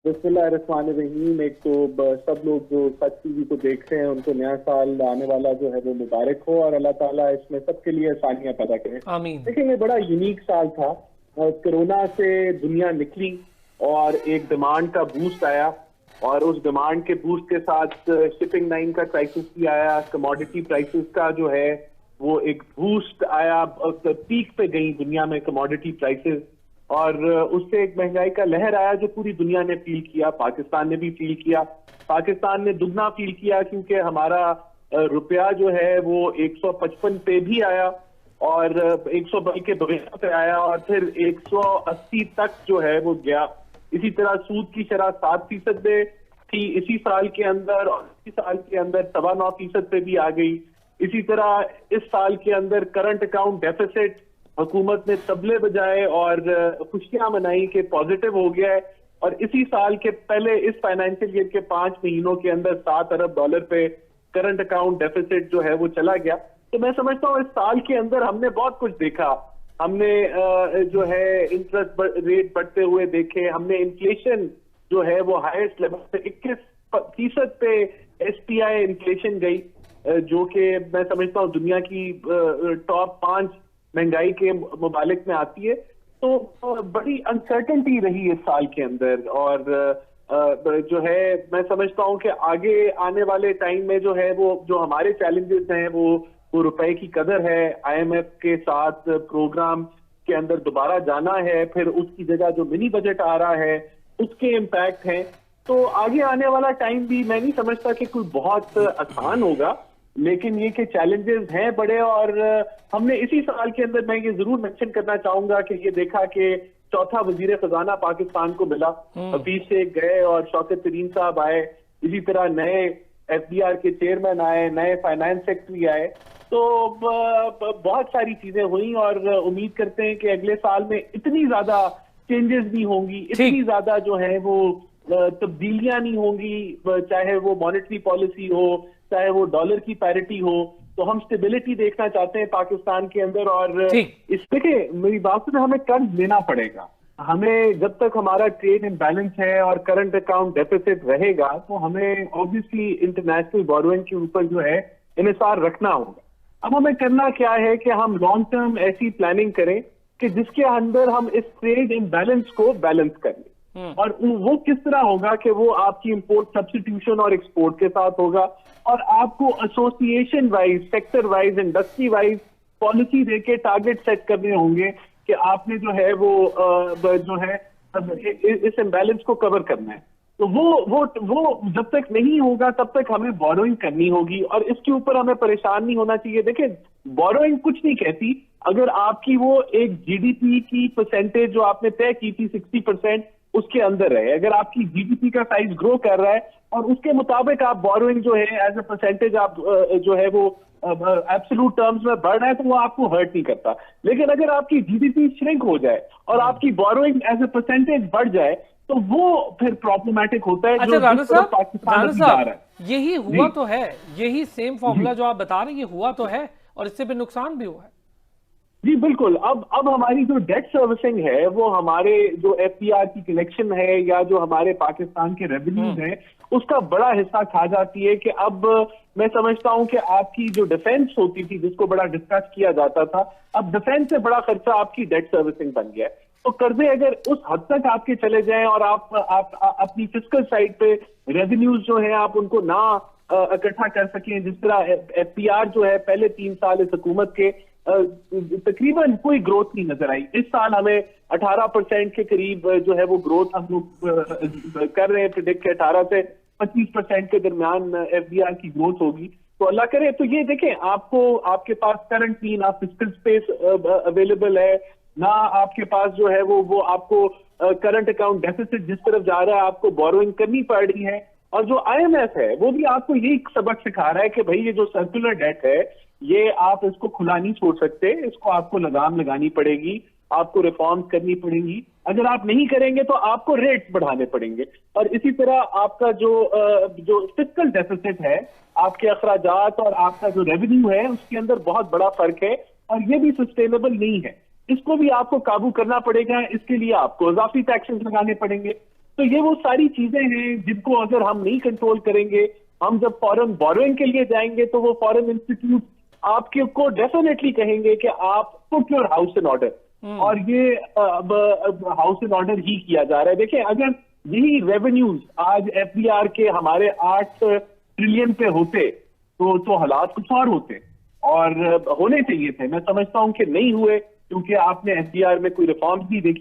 बिस्मिल्लाहिर्रहमानिर्रहीम। एक तो सब लोग जो सच टीवी को देख रहे हैं उनको नया साल आने वाला जो है वो मुबारक हो और अल्लाह ताला इसमें सबके लिए आसानियां पैदा करे। आमीन। देखिए, ये बड़ा यूनिक साल था। कोरोना से दुनिया निकली और एक डिमांड का बूस्ट आया और उस डिमांड के बूस्ट के साथ शिपिंग लाइन का क्राइसिस भी आया। कमोडिटी प्राइसेस का जो है वो एक बूस्ट आया, पीक पे गई दुनिया में कमोडिटी प्राइसेस और उससे एक महंगाई का लहर आया जो पूरी दुनिया ने फील किया। पाकिस्तान ने भी फील किया। पाकिस्तान ने दुगना फील किया क्योंकि हमारा रुपया जो है वो 155 पे भी आया और 100 के बगैर पे आया और फिर 180 तक जो है वो गया। इसी तरह सूद की शरह 7% थी इसी साल के अंदर और इसी साल के अंदर 9.25% पे भी आ गई। इसी तरह इस साल के अंदर करंट अकाउंट डेफिसिट हुकूमत ने तबले बजाए और खुशियां मनाई कि पॉजिटिव हो गया है और इसी साल के पहले इस फाइनेंशियल ईयर के 5 महीनों के अंदर $7 अरब पे करंट अकाउंट डेफिसिट जो है वो चला गया। तो मैं समझता हूँ इस साल के अंदर हमने बहुत कुछ देखा। हमने जो है इंटरेस्ट रेट बढ़ते हुए देखे, हमने इन्फ्लेशन जो है वो हाईएस्ट लेवल से 21% पे SPI इन्फ्लेशन गई, जो कि मैं समझता हूँ दुनिया की टॉप 5 महंगाई के मुबालिक में आती है। तो बड़ी अनसर्टेनिटी रही इस साल के अंदर और जो है मैं समझता हूं कि आगे आने वाले टाइम में जो है वो जो हमारे चैलेंजेस हैं वो रुपए की कदर है। IMF के साथ प्रोग्राम के अंदर दोबारा जाना है, फिर उसकी जगह जो मिनी बजट आ रहा है उसके इम्पैक्ट हैं। तो आगे आने वाला टाइम भी मैं नहीं समझता कि कोई बहुत आसान होगा, लेकिन ये कि चैलेंजेस हैं बड़े। और हमने इसी साल के अंदर मैं ये जरूर मेंशन करना चाहूंगा कि ये देखा कि चौथा वजीर खजाना पाकिस्तान को मिला, हफीज शेख गए और शौकत तरीन साहब आए। इसी तरह नए FBR के चेयरमैन आए, नए फाइनेंस सेक्रेटरी आए। तो बहुत सारी चीजें हुई और उम्मीद करते हैं कि अगले साल में इतनी ज्यादा चेंजेस नहीं होंगी, इतनी ज्यादा जो है वो तब्दीलियां नहीं होंगी, चाहे वो मॉनेटरी पॉलिसी हो, चाहे वो डॉलर की पैरिटी हो। तो हम स्टेबिलिटी देखना चाहते हैं पाकिस्तान के अंदर और इस देखिए मेरी बात से हमें कर्ज लेना पड़ेगा। हमें जब तक हमारा ट्रेड इम्बैलेंस है और करंट अकाउंट डेफिसिट रहेगा तो हमें ऑब्वियसली इंटरनेशनल बोरोइंग के ऊपर जो है इन्हिसार रखना होगा। अब हमें करना क्या है कि हम लॉन्ग टर्म ऐसी प्लानिंग करें कि जिसके अंदर हम इस ट्रेड इम्बैलेंस को बैलेंस कर लें। और वो किस तरह होगा कि वो आपकी इंपोर्ट सब्स्टिट्यूशन और एक्सपोर्ट के साथ होगा और आपको association wise, sector wise, industry wise policy देके टारगेट सेट करने होंगे कि आपने जो है वो जो है इस इम्बैलेंस को कवर करना है। तो वो जब तक नहीं होगा तब तक हमें बोरोइंग करनी होगी और इसके ऊपर हमें परेशान नहीं होना चाहिए। देखिए, बोरोइंग कुछ नहीं कहती अगर आपकी वो एक GDP की परसेंटेज जो आपने तय की थी 60% उसके अंदर है। अगर आपकी GDP का साइज ग्रो कर रहा है और उसके मुताबिक आप बोरोइंग जो है एज ए परसेंटेज आप जो है वो एब्सोल्यूट टर्म्स में बढ़ रहा है तो वो आपको हर्ट नहीं करता। लेकिन अगर आपकी GDP श्रिंक हो जाए और आपकी बोरोइंग एज ए परसेंटेज बढ़ जाए तो वो फिर प्रॉब्लमेटिक होता है। अच्छा राणा साहब, यही हुआ तो है, यही सेम फॉर्मूला जो आप बता रहे हैं ये हुआ तो है और इससे भी नुकसान भी हुआ है। जी बिल्कुल। अब हमारी जो डेट सर्विसिंग है वो हमारे जो FBR की कलेक्शन है या जो हमारे पाकिस्तान के रेवेन्यूज है उसका बड़ा हिस्सा खा जाती है। कि अब मैं समझता हूं कि आपकी जो डिफेंस होती थी जिसको बड़ा डिस्कस किया जाता था, अब डिफेंस से बड़ा खर्चा आपकी डेट सर्विसिंग बन गया है। तो कर्जे अगर उस हद तक आपके चले जाएं और आप अपनी फिस्कल साइड पे रेवेन्यूज जो है आप उनको ना इकट्ठा कर सकें, जिस तरह FBR जो है पहले 3 साल इस हुकूमत के तकरीबन कोई ग्रोथ नहीं नजर आई। इस साल हमें 18% के करीब जो है वो ग्रोथ हम लोग कर रहे हैं, प्रिडिक्ट 18 से 25% के दरमियान FBR की ग्रोथ होगी। तो अल्लाह करे। तो ये देखें, आपको आपके पास करंटली ना फिस्कल स्पेस अवेलेबल है, ना आपके पास जो है वो आपको करंट अकाउंट डेफिसिट जिस तरफ जा रहा है आपको बोरोइंग करनी पड़ रही है। और जो IMF है वो भी आपको यही सबक सिखा रहा है कि भाई ये जो सर्कुलर डेट है ये आप इसको खुला नहीं छोड़ सकते, इसको आपको लगाम लगानी पड़ेगी, आपको रिफॉर्म्स करनी पड़ेंगी। अगर आप नहीं करेंगे तो आपको रेट्स बढ़ाने पड़ेंगे। और इसी तरह आपका जो फिस्कल डेफिसिट है, आपके अखराजात और आपका जो रेवेन्यू है उसके अंदर बहुत बड़ा फर्क है और ये भी सस्टेनेबल नहीं है। इसको भी आपको काबू करना पड़ेगा। इसके लिए आपको इजाफी टैक्सेस लगाने पड़ेंगे। तो ये वो सारी चीजें हैं जिनको अगर हम नहीं कंट्रोल करेंगे, हम जब फॉरेन बोरोइंग के लिए जाएंगे तो वो फॉरेन इंस्टीट्यूट आपके को डेफिनेटली कहेंगे कि आप put your house in order, और ये अब हाउस इन ऑर्डर ही किया जा रहा है। देखिए, अगर यही रेवेन्यूज आज एफडीआर के हमारे 8 ट्रिलियन पे होते तो हालात कुछ और होते, और होने चाहिए थे। मैं समझता हूं कि नहीं हुए, क्योंकि आपने एफडीआर में कोई रिफॉर्म्स नहीं देखी।